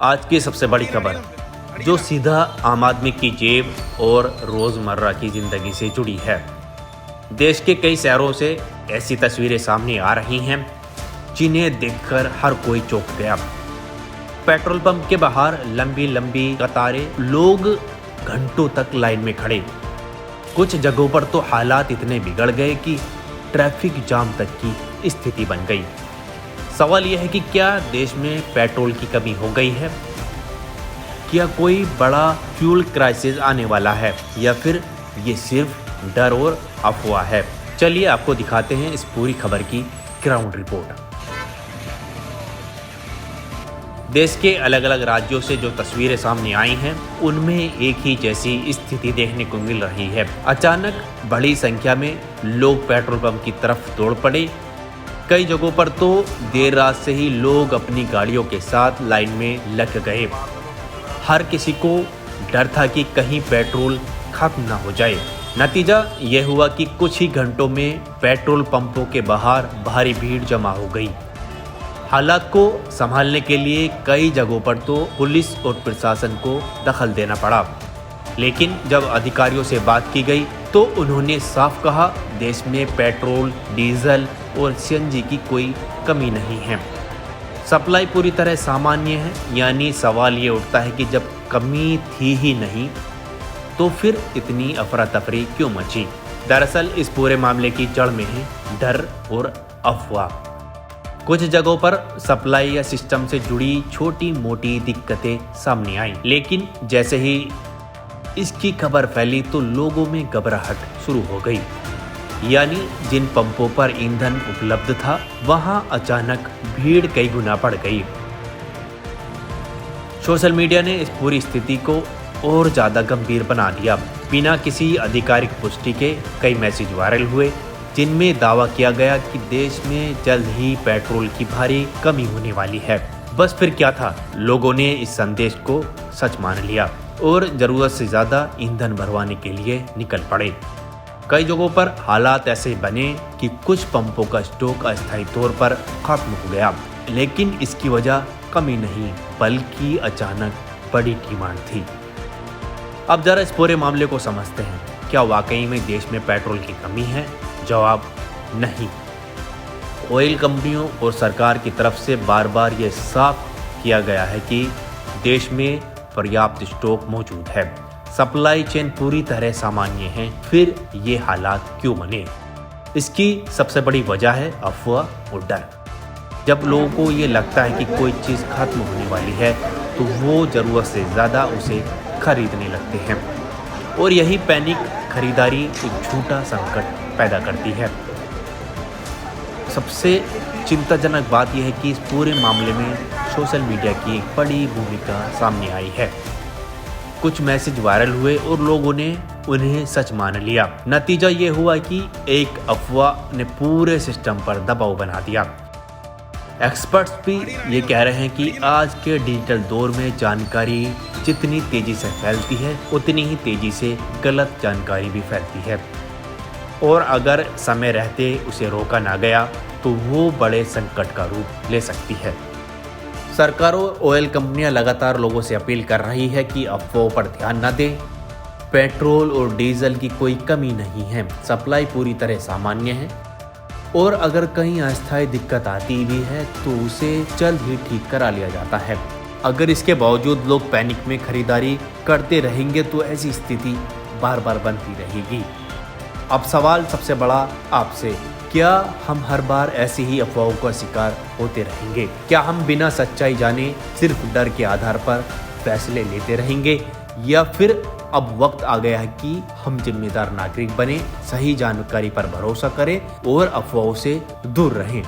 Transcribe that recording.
आज की सबसे बड़ी खबर जो सीधा आम आदमी की जेब और रोजमर्रा की जिंदगी से जुड़ी है। देश के कई शहरों से ऐसी तस्वीरें सामने आ रही हैं जिन्हें देखकर हर कोई चौंक गया। पेट्रोल पंप के बाहर लंबी लंबी कतारें, लोग घंटों तक लाइन में खड़े। कुछ जगहों पर तो हालात इतने बिगड़ गए कि ट्रैफिक जाम तक की स्थिति बन गई। सवाल यह है कि क्या देश में पेट्रोल की कमी हो गई है? क्या कोई बड़ा फ्यूल क्राइसिस आने वाला है या फिर ये सिर्फ डर और अफवाह है? चलिए आपको दिखाते हैं इस पूरी खबर की ग्राउंड रिपोर्ट। देश के अलग अलग राज्यों से जो तस्वीरें सामने आई हैं उनमें एक ही जैसी स्थिति देखने को मिल रही है। अचानक बड़ी संख्या में लोग पेट्रोल पंप की तरफ दौड़ पड़े। कई जगहों पर तो देर रात से ही लोग अपनी गाड़ियों के साथ लाइन में लग गए। हर किसी को डर था कि कहीं पेट्रोल खत्म ना हो जाए। नतीजा यह हुआ कि कुछ ही घंटों में पेट्रोल पंपों के बाहर भारी भीड़ जमा हो गई। हालात को संभालने के लिए कई जगहों पर तो पुलिस और प्रशासन को दखल देना पड़ा, लेकिन जब अधिकारियों से बात की गई तो उन्होंने साफ कहा, देश में पेट्रोल, डीजल और सीएनजी की कोई कमी नहीं है। सप्लाई पूरी तरह सामान्य है। यानी सवाल ये उठता है कि जब कमी थी ही नहीं तो फिर इतनी अफरा तफरी क्यों मची? दरअसल इस पूरे मामले की जड़ में है डर और अफवाह। कुछ जगहों पर सप्लाई या सिस्टम से जुड़ी छोटी मोटी दिक्कतें सामने आई, लेकिन जैसे ही इसकी खबर फैली तो लोगों में घबराहट शुरू हो गई। यानी जिन पंपों पर ईंधन उपलब्ध था वहां अचानक भीड़ कई गुना बढ़ गई। सोशल मीडिया ने इस पूरी स्थिति को और ज्यादा गंभीर बना दिया। बिना किसी आधिकारिक पुष्टि के कई मैसेज वायरल हुए जिनमें दावा किया गया कि देश में जल्द ही पेट्रोल की भारी कमी होने वाली है। बस फिर क्या था, लोगों ने इस संदेश को सच मान लिया और जरूरत से ज्यादा ईंधन भरवाने के लिए निकल पड़े। कई जगहों पर हालात ऐसे बने कि कुछ पंपों का स्टॉक अस्थायी तौर पर खत्म हो गया, लेकिन इसकी वजह कमी नहीं बल्कि अचानक बड़ी डिमांड थी। अब जरा इस पूरे मामले को समझते हैं। क्या वाकई में देश में पेट्रोल की कमी है? जवाब नहीं। ऑयल कंपनियों और सरकार की तरफ से बार बार ये साफ किया गया है कि देश में पर्याप्त स्टॉक मौजूद है, सप्लाई चेन पूरी तरह सामान्य है। फिर ये हालात क्यों बने? इसकी सबसे बड़ी वजह है अफवाह और डर। जब लोगों को ये लगता है कि कोई चीज़ खत्म होने वाली है तो वो ज़रूरत से ज़्यादा उसे खरीदने लगते हैं और यही पैनिक खरीदारी एक झूठा संकट पैदा करती है। सबसे चिंताजनक बात यह है कि इस पूरे मामले में सोशल मीडिया की एक बड़ी भूमिका सामने आई है। कुछ मैसेज वायरल हुए और लोगों ने उन्हें सच मान लिया। नतीजा ये हुआ कि एक अफवाह ने पूरे सिस्टम पर दबाव बना दिया। एक्सपर्ट्स भी ये कह रहे हैं कि आज के डिजिटल दौर में जानकारी जितनी तेजी से फैलती है उतनी ही तेजी से गलत जानकारी भी फैलती है और अगर समय रहते उसे रोका ना गया तो वो बड़े संकट का रूप ले सकती है। सरकार और ऑयल कंपनियां लगातार लोगों से अपील कर रही है कि अफवाहों पर ध्यान न दें। पेट्रोल और डीजल की कोई कमी नहीं है, सप्लाई पूरी तरह सामान्य है और अगर कहीं अस्थायी दिक्कत आती भी है तो उसे जल्द ही ठीक करा लिया जाता है। अगर इसके बावजूद लोग पैनिक में खरीदारी करते रहेंगे तो ऐसी स्थिति बार बार बनती रहेगी। अब सवाल सबसे बड़ा आपसे, क्या हम हर बार ऐसी ही अफवाहों का शिकार होते रहेंगे? क्या हम बिना सच्चाई जाने सिर्फ डर के आधार पर फैसले लेते रहेंगे या फिर अब वक्त आ गया है कि हम जिम्मेदार नागरिक बने, सही जानकारी पर भरोसा करें और अफवाहों से दूर रहें?